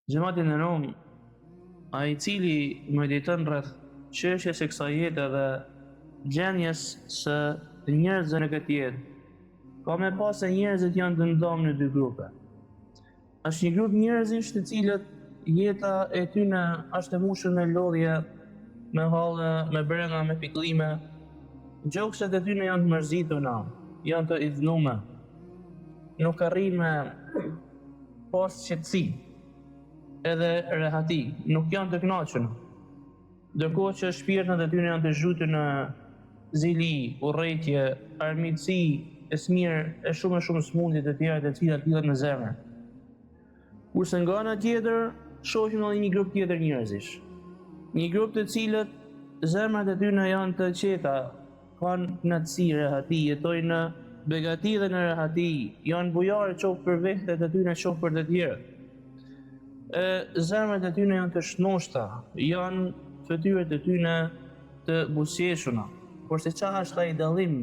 Gjematin e nom, a i cili mediton rreth çështjes së kësaj jete dhe gjendjes së njerëzve në këtë jetë, ka me pas se njerëzit janë të ndomë në dy grupe. Është një grup njerëzish të cilët jeta e tyre është e mbushur me lodhje, me halle, me brenga, me pikëllime. Gjokset e tyre janë të mërzituna, janë të idhnume. Nuk arrin me pas qetësi edhe rehati, nuk janë të kënaqur. Ndërkohë që shpirtrat e tyre janë të zhytur në zili, urrëtie, armiqësi, e smir, e shumë smundje të tjera të cilat lidhen në zemër. Kurse nga ana tjetër, shohim edhe një grup tjetër njerëzish. Një grup të cilët zemrat e tyre janë të qeta, kanë kënaqësi, rehati, jetojnë në begati dhe në rehati, janë bujarë qoftë për vehtet e tyre, qoftë për të tjerët. Zemrat e tyre janë të shnoshta, janë fytyrat e tyre të buzëqeshuna. Kurse çfarë është ai dallim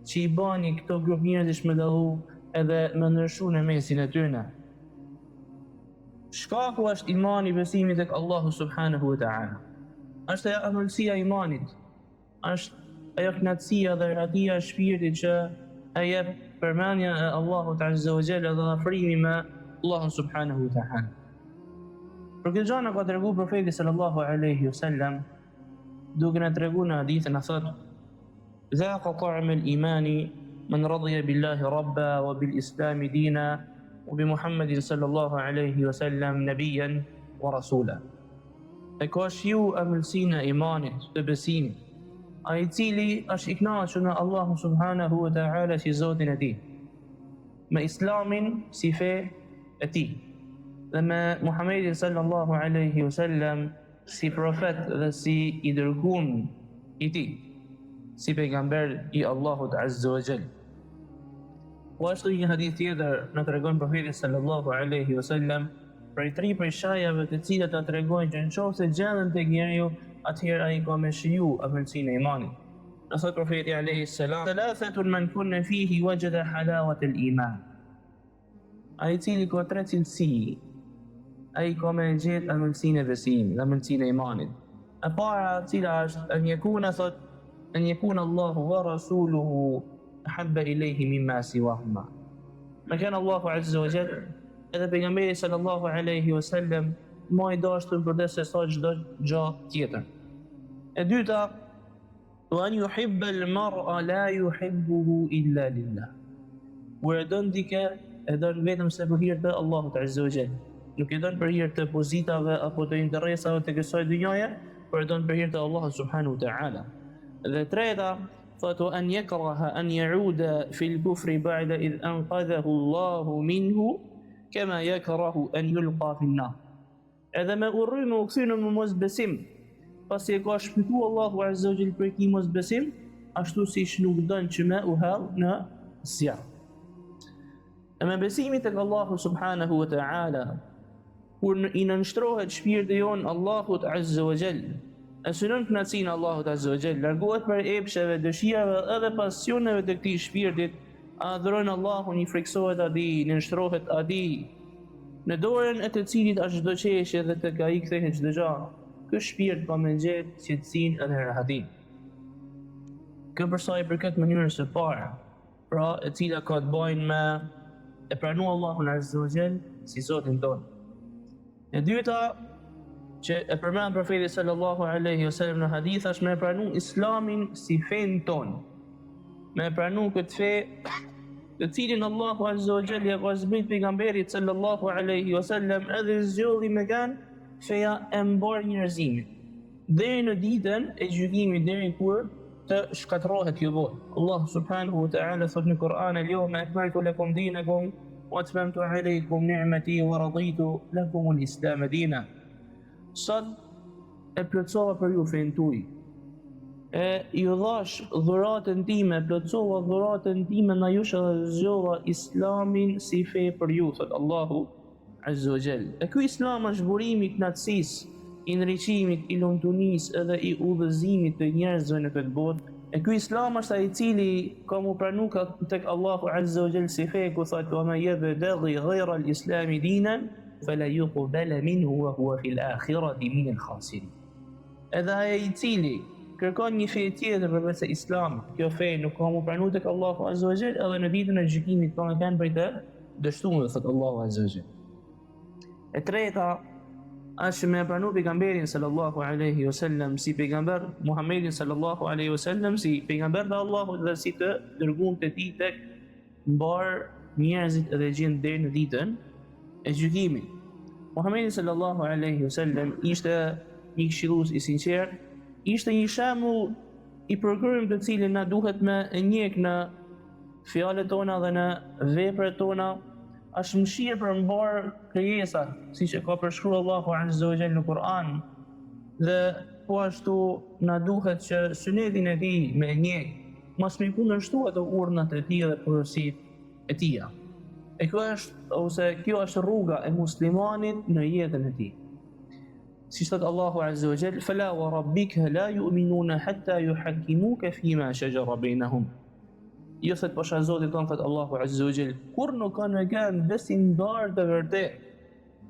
që i bani këto grup njerëzish me dallu edhe me ndryshu në mesin e tyre? Shkaku është imani, besimi tek Allahu subhanahu wa ta'ala. Është ajo amëlsia e imanit, është ajo kënaqësia dhe rahatia e shpirtit që e jep përmendja e Allahut azza wa jalla dhe afrimi me Allahun subhanahu wa ta'ala. Për këtë gjë na ka treguar profeti sallallahu alaihi wasallam, duke na treguar në hadith na thotë: "Zaqa ta'am al-iman man radiya billahi rabba wa bil islam dina wa bi Muhammadin sallallahu alaihi wasallam nabiyyan wa rasula." E ka shiu amëlsinë e imanit, të besimit, ai cili është i kënaqur në Allahu subhanahu wa ta'ala si Zotin e tij, me Islamin si fe e tij, dhe me Muhammedin sallallahu alaihi wasallam si profet dhe si i dërguar i tij, si pejgamber i Allahut azza wa jall. Po ashtu një hadith tjetër na tregon profeti sallallahu alaihi wasallam prej shajave të cilat na tregojnë që nëse gjenden tek njeriu, atëherë ai ka me shiju amëlsinë e imanit. Na thot profeti alaihi salam: "Thalathatun man kunna fihi wajada halawat al-iman." Ai cili ka tre cilësi, ai ka me gjetë amëlsinë e besimit, amëlsinë e imanit. E para cila është an yakuna Allahu wa rasuluhu ahabba ilayhi mimma siwahuma. Me kanë Allahu azza wa jall edhe pejgamberi sallallahu alaihi wasallam më i dashur përdes se sa çdo gjë tjetër. E dyta, wa an yuhibba al-mar'a la yuhibbuhu illa lillah. Kur e don dikë, e don vetëm se për hir të Allahut azza wa jall. Nuk e don për hir të pozitave apo të interesave të kësaj dhunjaje, por e don për hir të Allahut subhanahu wa ta'ala. Dhe treta, fatu an yakraha an ya'uda fi al-kufri ba'da id anqadhahu Allahu minhu kama yakrahu an yulqa fi an-nar. Edhe me urry me u kthy në mosbesim, pasi e ka shpëtuar Allahu azza wa jall për këtë mosbesim, ashtu siç nuk don që me u hall në zjarr. E me besimin tek Allahu subhanahu wa ta'ala, kur i nënshtrohet shpirti jon Allahut azza wa jall, e synon kënaqësinë Allahut azza wa jall, largohet për epsheve, dëshirave edhe pasioneve të këtij shpirtit, adhuron Allahun, i friksohet atij, nënshtrohet atij, në dorën e të cilit është çdo çështje dhe tek ai kthehet çdo gjë. Ky shpirt ka me gjetë qetësinë edhe rahatin. Kjo për sa i përket mënyrës së parë, pra e cila ka të bëjë me e pranu Allahun azza wa jall si Zotin ton. E dyta, që e përmend profeti sallallahu alaihi wasallam në hadith, është me pranu Islamin si fen ton, me pranu këtë fe të cilin Allahu azza wa jall ja ka zbrit pejgamberit sallallahu alaihi wasallam edhe zgjodhi me kan feja e mbar njerëzimit deri në ditën e gjykimit, deri kur të shkatërrohet kjo botë. Allah subhanahu wa ta'ala thot në Kur'an: "Al-yawma akmaltu lakum dinakum wa atmamtu alaykum ni'mati wa raditu lakum al-islam dina." Sot e plotësova për ju fen tuaj, e ju dhash dhuratën time, plotësova dhuratën time na jush dhe zgjova Islamin si fe për ju, thot Allahu azza wa jall. E ky Islam është burimi i kënaqësisë, i ndriçimit, i lumtunisë edhe i udhëzimit të njerëzve në këtë botë. E ky Islam është ai i cili ka mu pranuar tek Allahu azza wa jall si fe, ku thot: "Wa ma yabtaghi ghayra al-islam dinan فلا يقبل منه وهو في الآخرة من الخاسرين. Edhe ai I cili kërkon një fe tjetër përveç se Islamit, kjo fe nuk ka më pranuar tek Allahu Azza wa Jall, edhe në ditën e gjykimit ka kanë për të dështuar thot Allahu Azza wa Jall. E treta është me pranu pejgamberin sallallahu alaihi wasallam si pejgamber, Muhammedin sallallahu alaihi wasallam si pejgamber dhe Allahut dhe si të dërguar te tij tek mbar njerëzit edhe gjin deri në ditën e gjykimit. Muhammedi sallallahu alaihi wasallam ishte një këshillues I sinqert, ishte një shembull I përkryer të cilin na duhet me e njeh në fjalët tona dhe në veprat tona, është mëshirë për mbar krijesat, siç e ka përshkruar Allahu Azza wa Jalla në Kur'an. Dhe po ashtu na duhet që sunetin e tij me e njeh, mos me kundërshtuar ato urdhnat e tij dhe porositë e tij. E kjo është rruga e muslimanit në jetën e tij. Si thot Allahu Azza wa Jall, "Fala wa rabbika la yu'minuna hatta yuhakkimuka fima shajara bainahum." Jo thot pasha Zotit tonë, thot Allahu Azza wa Jall, kur nuk kanë me kanë besimtar të vërtet,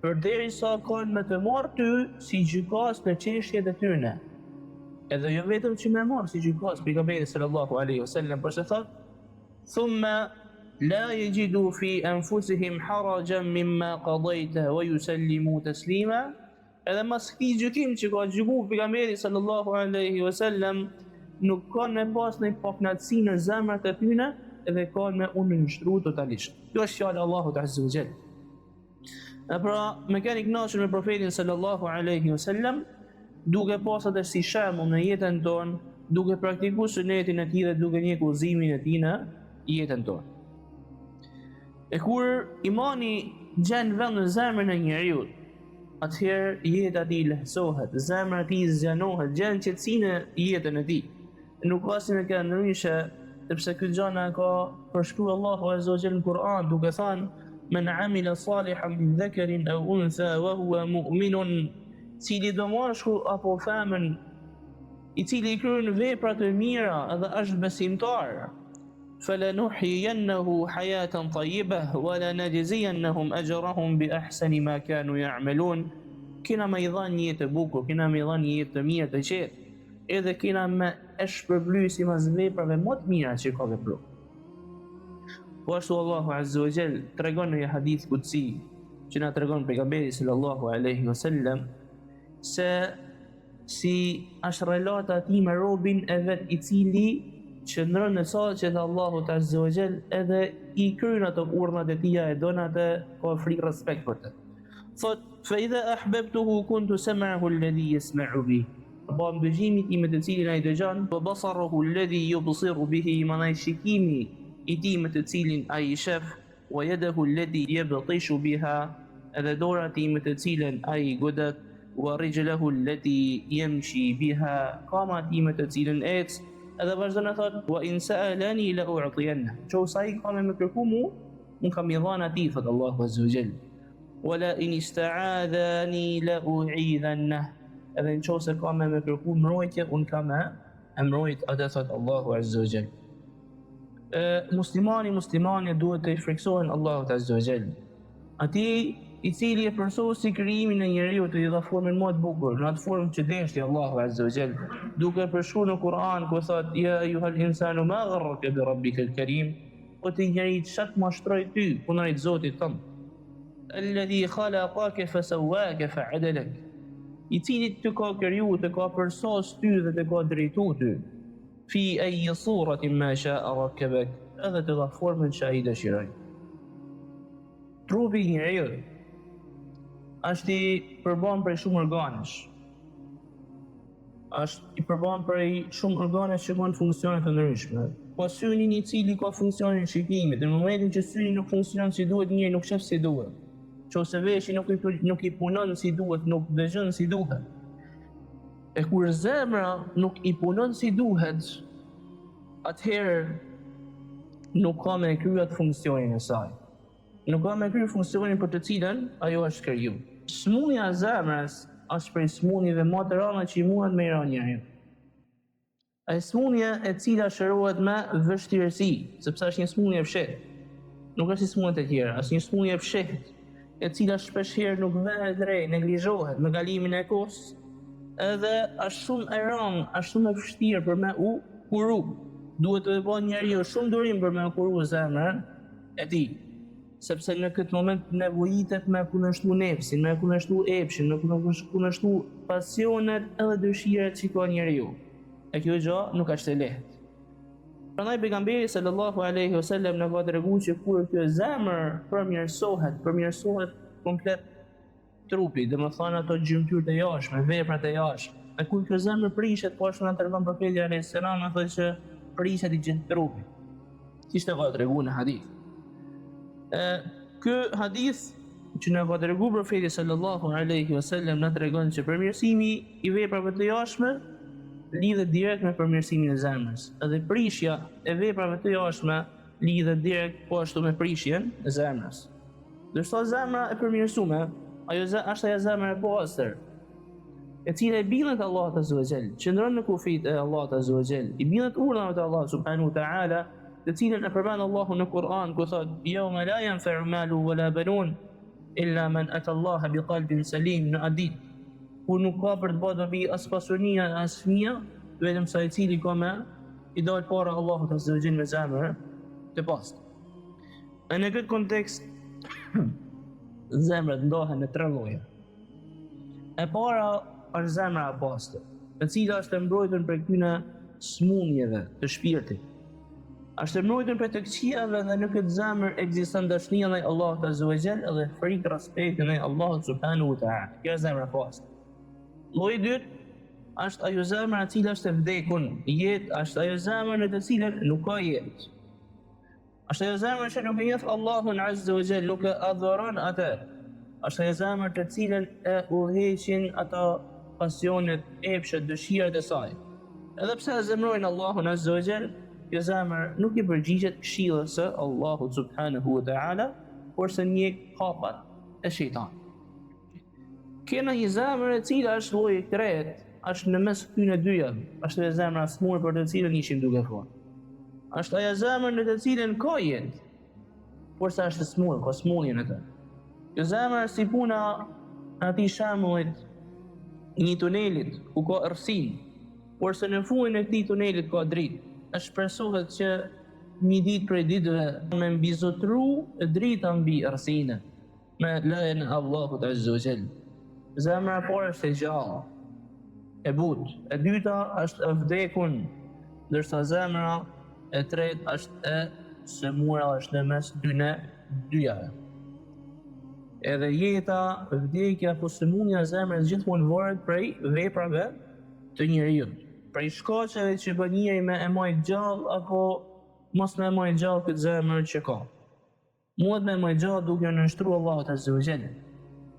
përderisa kanë me të marrë ty si gjykas në çështjet e tyre. Edhe jo vetëm që me marrë si gjykas pejgamberi sallallahu alaihi wasallam, por se thot, "Thumma la yajidu fi anfusihim harajan mimma qadayta wa yusallimu taslima." Edhe mas këtij gjykim që ka gjykuar pejgamberi sallallahu alaihi wasallam, nuk kanë me pas në paknatësi në zemrat e tyre edhe kanë me unë nështru totalisht. Kjo është fjallë Allahut Azza wa Jall. E pra, me kanë I kënaqur me profetin sallallahu alaihi wasallam, duke pas atë si shembull në jetën tonë, duke praktikuar sunetin e tij dhe duke një udhëzimin e tij në jetën tonë. E kur imani gjen vend në zemrën e njeriu, atëherë jeta e tij lehtësohet, zemra e tij zgjanohet, gjen qetësinë në jetën e tij. Nuk ka si me kanë ndryshe, sepse këtë gjana ka përshkruar Allahu Azza wa Jalla në Kur'an duke thënë: "Men amila salihan min dhakarin aw untha wa huwa mu'minun", cili do mashkull apo femën I cili I kryen vepra të mira edhe është besimtar, فَلَنُحْيِيَنَّهُ حَيَاةً طَيِّبَةً وَلَنَجْزِيَنَّهُمْ أَجْرَهُمْ بِأَحْسَنِ مَا كَانُوا يَعْمَلُونَ. Kena me I dhanë një jetë të bukur, kena me I dhanë një jetë të mirë të qetë, edhe kena me e shpërbly sipas veprave më të mira që ka vepruar. Po ashtu Allahu Azza wa Jall tregon në një hadith qudsi që na tregon pejgamberi sallallahu alaihi wasallam se si është relata e tij me robin e vet I cili qëndron në saqet e Allahut Azza wa Jall edhe I kryen ato urdhnat e tija, e don atë, ka frikë respekt për të. Thot: "Fa idha ahbabtuhu kuntu sam'ahu alladhi yasma'u bih." Po dëgjimi I me të cilin ai dëgjon, wa basaruhu alladhi yubsiru bihi, manai shikimi I tij me të cilin ai I shef, wa yadahu allati yabtishu biha, edhe dora e tij me të cilën ai I godet, wa rijluhu allati yamshi biha, kama e tij me të cilën ec, edhe vazhdon e thot: "Wa in sa'alani la u'tiyanna." Qoftë ai ka me kërku mu, unë kam I dhënë atij, thot Allahu Azza wa Jall. "Wala in ista'adhani la u'idhanna." Edhe në qoftë se ka me kërku mbrojtje, unë kam me mbrojt atë, thot Allahu Azza wa Jall. Muslimani duhet të I friksohen Allahut Azza wa Jall. Ati I cili e përsosi krijimin e njeriu të I dha formën më të bukur, në atë formë që deshti Allahu Azza wa Jall, duke përshkruar në Kur'an ku thot: "Ya ayyuhal insanu ma gharraka bi rabbikal karim." O ti njeri, çka të mashtroi ty kundrejt Zotit tënd? "Alladhi khalaqaka fasawwaka fa'adalak." I cili të ka kriju, të ka përsos ty dhe të ka drejtu ty. "Fi ayyi suratin ma sha'a rakkabak." Edhe të dha formën që ai dëshiroi. Trupi I njeriu është I përbën prej shumë organesh. Është I përbën prej shumë organesh që kanë funksione të ndryshme. Po syni I cili ka funksionin e shikimit, në momentin që syni nuk funksionon si duhet, njëri nuk shef si duhet. Qose veshi nuk I punon si duhet, nuk dëgjon si duhet. E kur zemra nuk I punon si duhet, atëherë nuk ka me kryer atë funksionin e saj. Nuk ka me kryer funksionin për të cilën ajo është krijuar. Smundja e zemrës është prej smundjeve më të rënda që I mundet me I rënë njeriu. Ai smundje e cila shërohet me vështirësi, sepse është një smundje e fshehtë. Nuk është si smundjet e tjera, është një smundje e fshehtë, e cila shpeshherë nuk vehet re, neglizhohet me kalimin e kohës, edhe është shumë e rëndë, është shumë e vështirë për me u kuru. Duhet të bëjë njeriu shumë durim për me kuru zemrën e tij, sepse në këtë moment nevojitet me kundërshtu nefsin, me kundërshtu epshin, me kundërshtu pasionet edhe dëshirat që ka njeriu. E kjo gjë nuk është e lehtë. Prandaj pejgamberi sallallahu alaihi wasallam na ka treguar që kur kjo zemër përmirësohet komplet trupi, domethënë ato gjymtyrët e jashtme, veprat e jashtme. E kur kjo zemër prishet, po ashtu na tregon profeti alayhis salam, thotë që prishet i gjithë trupi. Siç e ka treguar në hadith. Ky hadith që na ka treguar profeti sallallahu alaihi wasallam na tregon që përmirësimi i veprave të jashtme lidhet direkt me përmirësimin e zemrës. Edhe prishja e veprave të jashtme lidhet direkt po ashtu me prishjen e zemrës. Ndërsa zemra e përmirësuar, ajo është ajo zemër e pastër, e cila i bindet Allahut azza wa jall, qëndron në kufit e Allahut azza wa jall, i bindet urdhave të Allahut subhanahu wa taala, të cilën e përmend Allahu në Kur'an ku thotë: "Yawma la yanfa'u malu wala banun illa man ata Allah biqalbin salim", në hadith, ku nuk ka për të bërë dobi as pasunia as fëmia, vetëm sa i cili ka me i dal para Allahut azza wa jall me zemër të pastër. Në këtë kontekst zemrat ndohen në tre lloje. E para është zemra e pastër, e cila është e mbrojtur prej këtyre smundjeve të shpirtit. Është e mbrojtur prej të këqijave dhe në këtë zemër ekziston dashuria ndaj Allahut azza wa jall dhe frikë respekti ndaj Allahut subhanahu wa taala. Kjo është zemra e pastër. Lloji i dytë është ajo zemër e cila është e vdekur, është ajo zemër në të cilën nuk ka jetë. Është ajo zemër që nuk e njeh Allahun azza wa jall, nuk e adhuron atë. Është ajo zemër të cilën e udhëheqin ato pasionet, epshet, dëshirat e saj. Edhe pse e zemrojnë Allahun azza wa jall, kjo zemër nuk i përgjigjet këshillës së Allahut subhanahu wa taala, por se njeh hapat e shejtanit. Kena një zemër e cila është lloji i tretë, është në mes këtyre dyja, është ajo zemra e smur për të cilën ishim duke folur. Është ajo zemër në të cilën ka jetë, por sa është smur, ka smundjen e të. Kjo zemër si puna e atij shembullit një tunelit ku ka errësinë, por se në fundin e këtij tunelit ka dritë. Është shpresohet që një ditë prej ditëve me mbizotru drita mbi errësinë me lejen e Allahut azza wa jall. Zemra e parë është e gjallë, e butë, e dyta është e vdekur, ndërsa zemra e tretë është e smura, është në mes dyjave. Edhe jeta, vdekja apo smundja e zemrës gjithmonë varet prej veprave të njeriu, prej shkaqeve që bën njeriu me e majt gjallë apo mos me e majt gjallë këtë zemër që ka. Muhet me e majt gjallë duke nënshtruar Allahut azza wa jall,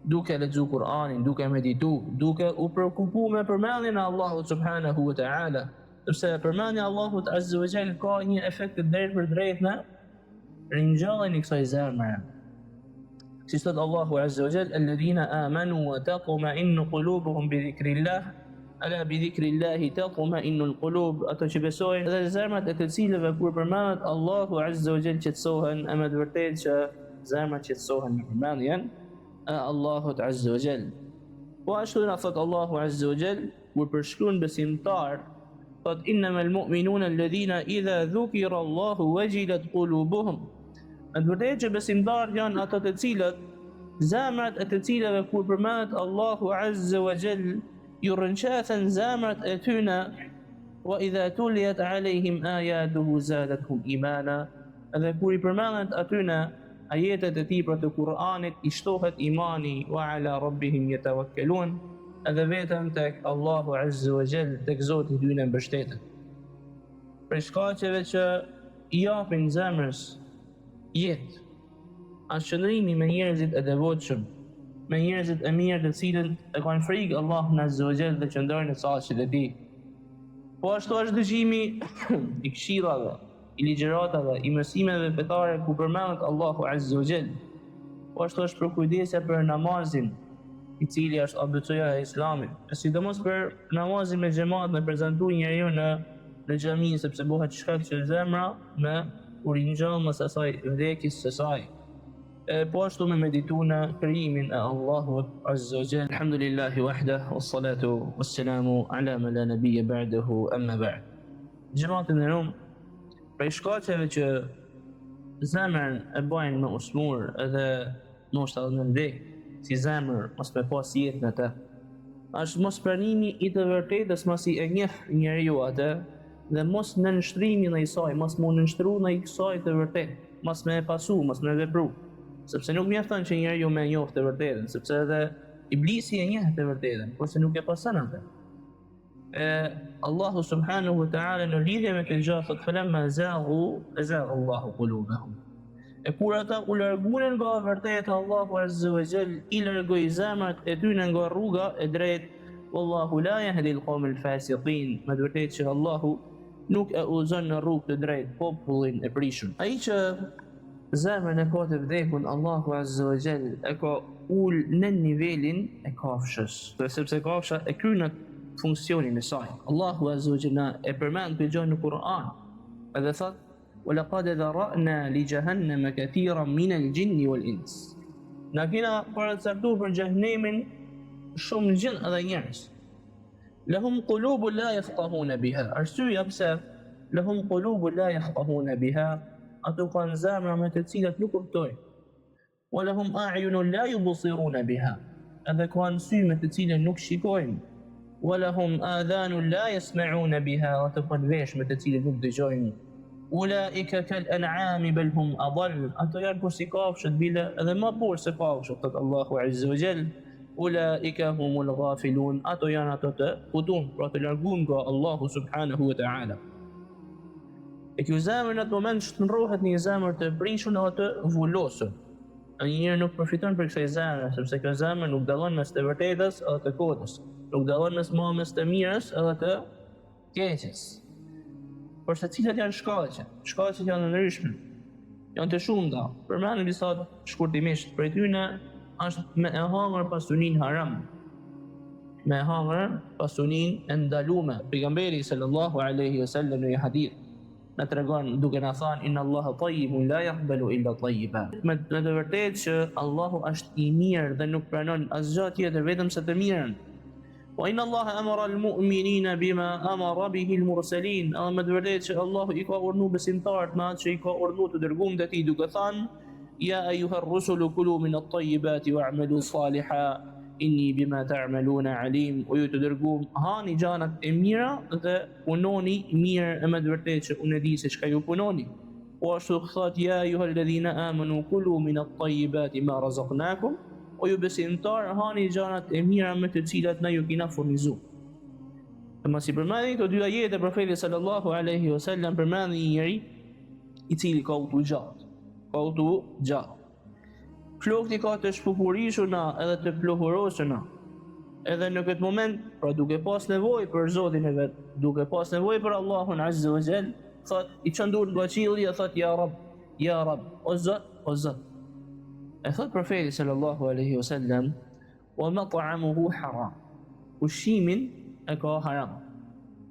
duke lexuar Kur'anin, duke medituar, duke u preokupuar me përmendjen e Allahut subhanahu wa taala, sepse përmendja e Allahut azza wa jall ka një efekt të drejtë për drejtë në ringjalljen e kësaj zemre. Si thot Allahu azza wa jall: "Alladhina amanu wa taqma'innu qulubuhum bi dhikrillah, ala bi dhikrillah taqma'innu al-qulub", ato që besojnë dhe zemrat e të cilëve kur përmendet Allahu azza wa jall qetësohen, e me të vërtetë që zemrat qetësohen me përmendjen Allahut azza wa jall. Po ashtu na thot Allahu azza wa jall kur përshkruan besimtar, thot: "Innamal mu'minuna alladhina idha dhukira Allahu wajilat qulubuhum", me të vërtetë që besimtar janë ato të cilët zemrat e të cilëve kur përmendet Allahu azza wa jall ju rënqathen zemrat e tyre, wa idha tuliyat alayhim ayatuhu zadatuhum imana, edhe kur i përmendet atyre ajetet e tepra të Kur'anit i shtohet imani, wa ala rabbihim yatawakkalun, edhe vetëm tek Allahu azza wa jall, tek Zoti i tyre mbështeten. Për shkaqeve që i japin zemrës jetë, është qëndrimi me njerëzit e devotshëm, me njerëzit e mirë të cilët e kanë frikë Allahun azza wa jall dhe qëndrojnë në saqet e tij. Po ashtu është dëgjimi i këshillave, i ligjëratave, i mësimeve fetare ku përmendet Allahu azza wa jall. Po ashtu është për kujdesja për namazin, i cili është ABC-ja e Islamit, sidomos për namazin me xhamat, me prezantuar njeriu në xhami, sepse bëhet shkak që zemra me u ringjall mos asaj vdekjes së saj. po ashtu me meditu në krijimin e Allahut Azza wa Jall. Alhamdulillahi wahdah, wassalatu wassalamu ala man la nabiyya ba'dahu, amma ba'd. Gjematin e rum, prej shkaqeve që zemrën e bajnë me usmur edhe ndoshta edhe në ndek, si zemër mos me pas jetë në të, është mos pranimi i të vërtetës masi e njeh njeriu atë, dhe mos nënshtrimi ndaj saj, mos mu nënshtru ndaj kësaj të vërtetë, mos me e pasu, mos me vepru. Sepse nuk mjafton që njeriu me njohë të vërtetën, sepse edhe iblisi e njeh të vërtetën, por se nuk e pason atë. Allahu subhanahu wa ta'ala në lidhje me këtë gjë thot falamma zaghu azagha Allahu qulubahum. E kur ata u larguan nga e vërteta, Allahu azza wa jall i largoi zemrat e tyre nga rruga e drejtë. Wallahu la yahdi al-qawm al-fasiqin. Me vërtetë që Allahu nuk e udhëzon në rrugë të drejtë popullin e prishur. Ai që zemrën e ka të vdekun, Allahu azza wa jall e ka ul në nivelin e kafshës, sepse kafsha e kryen funksionin e saj. Allahu azza wa jalla e përmend këtë gjë në Kur'an, edhe thot: "Walaqad dhara'na li jahannama katiran min al-jinni wal-ins." Na kena paraqartuar për xhehenemin shumë gjin edhe njerëz. Lahum qulubun la yafqahuna biha. Arsyeja pse lahum qulubun la yafqahuna biha, ato kanë zemra me të cilat nuk kuptojnë. Walahum a'yunun la yubsiruna biha, edhe kanë sy me të cilat nuk shikojnë. Walahum adhanun la yasma'una biha, ato kanë vesh me të cilat nuk dëgjojnë. Ulaika kal an'ami bal hum adall, ato janë por si kafshët, bile edhe më por se kafshët, thot Allahu azza wa jall. Ulaika humul ghafilun, ato janë ato të hudun, pra të larguar nga Allahu subhanahu wa ta'ala. E kjo zemër në atë moment shndrohet një zemër të prishur në atë vullosur. Njëri nuk përfiton për kësaj zemre, sepse kjo zemër nuk dallon mes të vërtetës edhe të kotës, nuk dallon mes të mirës edhe të keqes. Por se cilat janë shkaqet? Shkaqet janë ndryshme, janë të shumta. Përmendem disa shkurtimisht. Prej tyre është me e hangër pasunin haram, me e hangër pasunin e ndalume. Pejgamberi sallallahu alaihi wasallam në një hadith na tregon duke na thënë inna Allaha tayyibun la yaqbalu illa tayyiba. Me të vërtetë që Allahu është i mirë dhe nuk pranon asgjë tjetër vetëm se të mirën. Wa inna Allaha amara al-mu'minina bima amara bihi al-mursalin. Me të vërtetë që Allahu i ka urdhëruar besimtarët me atë që i ka urdhëruar të dërguar te tij, duke thënë: Ya ayyuha ar-rusulu kulu min at-tayyibati wa'malu salihan inni bima ta'maluna alim. O ju të dërguar, hani gjanat e mira dhe punoni mirë, e me të vërtetë që unë e di se çka ju punoni. Po ashtu thot: Ya ayyuha alladhina amanu kulu min at-tayyibati ma razaqnakum. O ju besimtar, hani gjanat e mira me të cilat na ju kena furnizuar. Mos i përmendni këto dy ajete profetit sallallahu alaihi wasallam, përmendni një njeri i cili ka udhë gjatë. Flokti ka të shpupurishuna edhe të plohurosuna. Edhe në këtë moment, pra duke pas nevojë për Zotin e vet, duke pas nevojë për Allahun azza wa jall, thot i çandur nga qielli, thot ya Rab, o Zot. E thot profeti sallallahu alaihi wasallam: "Wa mat'amuhu haram." Ushimin e ka haram.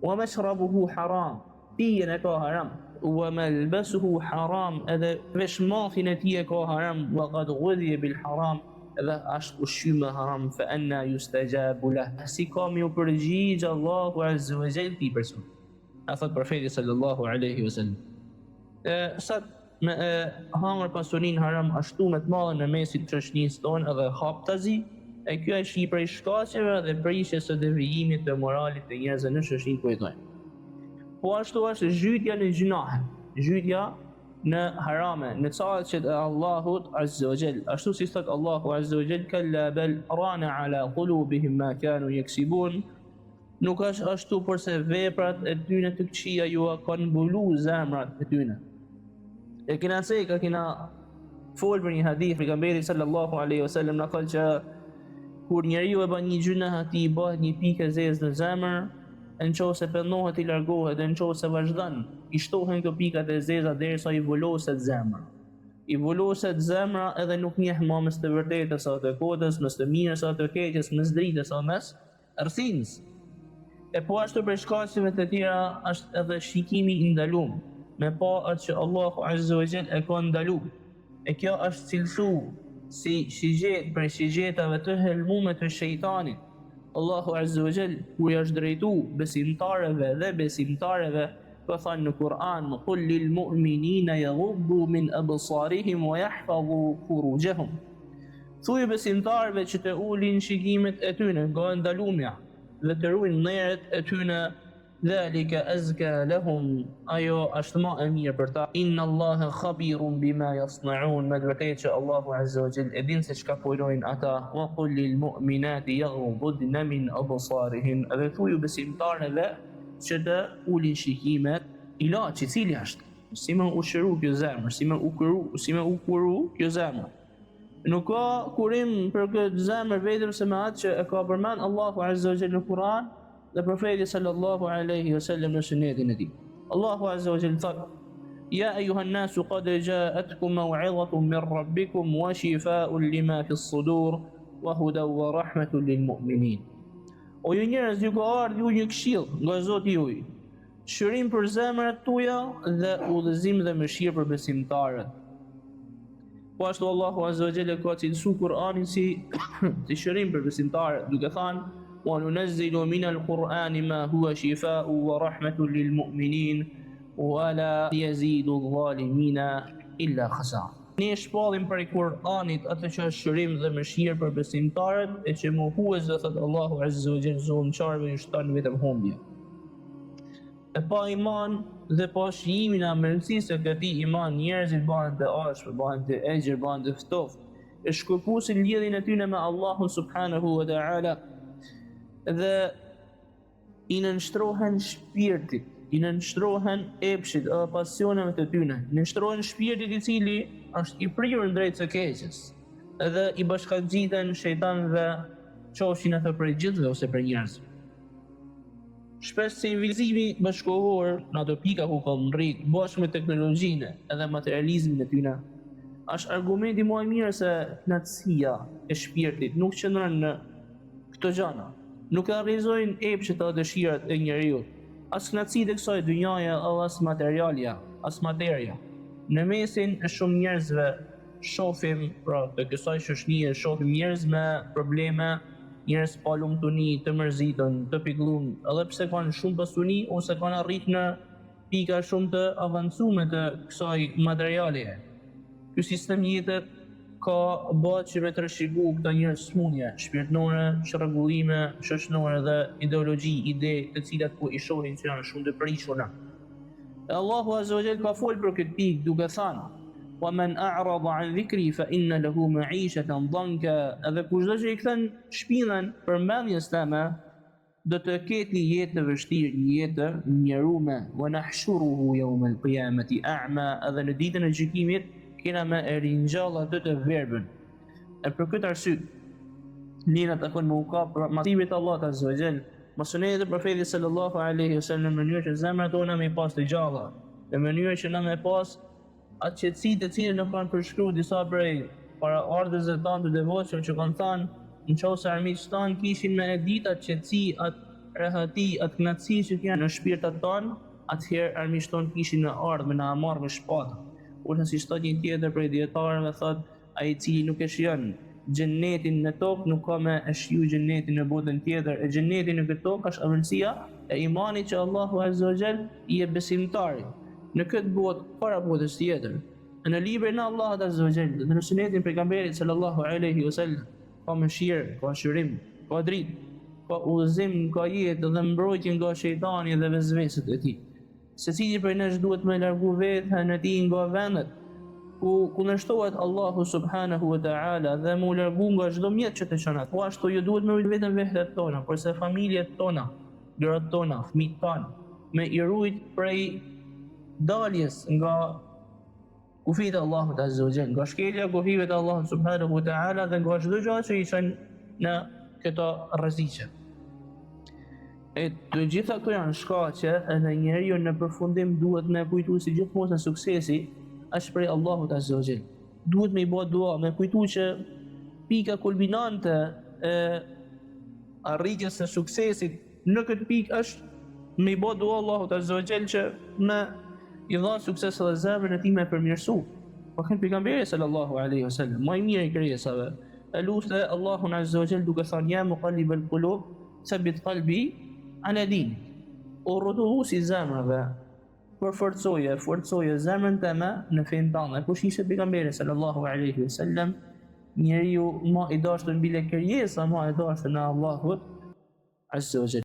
"Wa mashrabuhu haram." Pijen e ka haram. "Wa malbasuhu haram." Edhe veshmathin e tij e ka haram. "Wa qad ghudhiya bil haram." Edhe është ushqim me haram. "Fa anna yustajabu lah." Si kam ju përgjigj Allahu azza wa jall ti person. A thot profeti sallallahu alaihi wasallam. Sa me hangër pasunin haram ashtu me të madhe në mesit të shoqënisë tonë edhe haptazi, e kjo është një prej shkaqeve dhe prishjes së devijimit të moralit të njerëzve në shoqërinë ku jetojnë. Po ashtu është zhytja në gjunahe, zhytja në harame, në çaqet e Allahut azza wa jall. Ashtu si thot Allahu azza wa jall: "Kalla bal rana ala qulubihim ma kanu yaksibun." Nuk është ashtu, por se veprat e tyre të këqija ju kanë mbuluar zemrat e tyre. E kena fol për një hadith pejgamberi sallallahu alaihi wasallam na thot që kur njeriu e bën një gjuna, atij i bëhet një pikë zezë në zemër, nëse pendohet i largohet, dhe nëse vazhdon i shtohen këto pikat e zeza derisa i vuloset zemra. I vuloset zemra edhe nuk njeh më mes të vërtetës apo të kotës, mes të mirës apo të keqes, mes dritës apo mes errësirës. E po ashtu për shkaqeve të tjera është edhe shikimi i ndaluar, me pa atë që Allahu azza wa jall e ka ndaluar. E kjo është cilësu si shigjet për shigjetave të helmume të shejtanit. Allahu Azza wa Jall kur i është drejtu besimtareve ka thënë në Kur'an: "Qul lil mu'minina yaghuddu min absarihim wa yahfazu furujahum." Thuaj besimtarëve që të ulin shikimet e tyre nga ndalumja dhe të ruajnë njerët e tyre. Dhalika azka lahum, ajo është më e mirë për ta. Inna Allaha khabirun bima yasna'un, me vërtetë që Allahu Azza wa Jall e din se çka punojnë ata. Wa qul lil mu'minati yaghuddna min absarihin, dhe thuaj besimtarëve që të ulin shikimet. Ilaçi cili është? Si më ushëru kjo zemër, si më u kuru kjo zemër. Nuk ka kurim për këtë zemër vetëm se me atë që e ka përmend Allahu Azza wa Jall në Kur'an dhe profeti sallallahu alaihi wasallam në sunetin e tij. Allahu Azza wa Jall thot: "Ya ayuha an-nasu qad ja'atkum maw'izatun min rabbikum wa shifaa'un lima fi as-sudur wa hudan wa rahmatun lil mu'minin." O ju njerëz, ju ka ardhur një këshill nga Zoti juaj, shërim për zemrat tuaja dhe udhëzim dhe mëshirë për besimtarët. Po ashtu Allahu Azza wa Jalla ka cilësu Kur'anin si shërim për besimtarët, duke thënë: "وَنُنَزِّلُ مِنَ الْقُرْآنِ مَا هُوَ شِفَاءٌ وَرَحْمَةٌ لِلْمُؤْمِنِينَ وَلَا يَزِيدُ الظَّالِمِينَ إِلَّا خَسَارًا." Ne shpallim prej Kur'anit atë që është shërim dhe mëshirë për besimtarët, e që mohues dhe thot Allahu Azza wa Jalla zullumçarëve i shton vetëm humbje. E pa iman dhe pa shijimin e amërësisë e këtij iman, njerëzit bëhen të ashpër, bëhen të egjër, bëhen të ftoftë, e shkëpusin lidhjen e tyre me Allahun subhanahu wa ta'ala dhe i nënshtrohen shpirtit, i nënshtrohen epshit dhe pasioneve të tyre, i nënshtrohen shpirtit i cili është i prirur drejt së keqes, dhe i bashkangjiten shejtanëve, qofshin ato prej gjithëve ose prej njerëzve. Shpesh civilizimi bashkëkohor në ato pika ku ka rrit bashkë me teknologjinë edhe materializmin e tyre, është argumenti më i mirë se knatësia e shpirtit nuk qëndron në këto gjëra. Nuk e realizojnë epshet dhe dëshirat e njeriut, as knatësitë e kësaj dynjaje, as materialja, as materia. Në mesin e shumë njerëzve shohim, pra të kësaj shoqënie shohim njerëz me probleme, njerëz pa lumtuni, të mërzitën, të pikëlluar, edhe pse kanë shumë pasuni ose kanë arritur në pika shumë të avancume të kësaj materiale. Ky sistem jete ka bëhet që me të rëshigu këta njerëz smundje shpirtnore, çrregullime shoqërore dhe ideologji, ide të cilat po i shohin që janë shumë të prishura. Allahu Azza wa Jalla ka folur për këtë pikë duke thënë: "Wa man a'rada 'an dhikri fa inna lahu ma'ishatan dhanka", edhe kushdo që i kthen shpinën për mendjes tëme, do të ketë një jetë të vështirë, një jetë të njeruar. "Wa nahshuruhu yawma al-qiyamati a'ma", edhe në ditën e gjykimit kena me e rinjall atë të verbën. E për këtë arsye, njëna të kënë më u ka për masimit Allah të Azza wa Jall, masunet e profetit sallallahu alaihi wasallam, në mënyrë që zemrat tona me pas të gjalla, në mënyrë që na me pas atë qetësi të cilën në kanë përshkruar disa prej para ardhësve tanë të devotshëm që kanë thënë, nëse armiqtë tanë kishin me e ditë atë qetësi, atë rehati, atë kënaqësi që kanë në shpirtat tanë, atëherë armiqtë tanë kishin në ardhmë, në amarr me shpatë. Ose si thot një tjetër prej dietarëve, thot: "Ai i cili nuk e shijon xhenetin në tokë nuk ka me e shiju xhenetin në botën tjetër." E xheneti në këtë tokë është amësia e imanit që Allahu Azza wa Jall i jep besimtarit në këtë botë para botës tjetër. Në librin e Allahut Azza wa Jall, në sunetin e pejgamberit sallallahu alaihi wasallam, ka mëshirë, ka shërim, ka dritë, ka udhëzim, ka jetë dhe mbrojtje nga shejtani dhe vezveset e tij. Secili prej nesh duhet me largu vetën e tij nga vendet ku kundërshtohet Allahu subhanahu wa ta'ala dhe mu largu nga çdo mjet që të çon atë. Po ashtu ju duhet me rujt vetëm vehlet tona, kurse familjet tona, gratë tona, fëmijët tanë, me i rujt prej daljes nga kufit e Allahut Azza wa Jall, nga shkelja kufive të Allahut subhanahu wa ta'ala dhe nga çdo gjë që i çon në këto rreziqe. E të gjitha këto janë shkaqe edhe njeriu në përfundim duhet me kujtu si gjithmonë se suksesi është prej Allahut Azza wa Jall. Duhet me i bë dua, me kujtu që pika kulminante e arritjes së suksesit në këtë pikë është me i bë dua Allahut Azza wa Jall që me i dha sukses edhe zemrën e tij me përmirësu. Po kanë pejgamberi sallallahu alaihi wasallam, më i miri i krijesave. E lutte Allahun azza wa jall duke thënë ja muqallibal qulub, thabbit qalbi ala dinik. O rrotuesi zemrave, forcoje zemrën tëme në fen tënde. Kush ishte pejgamberi sallallahu alaihi wasallam, njeriu më i dashur mbi krijesat, më i dashur në Allahut azza wa jall.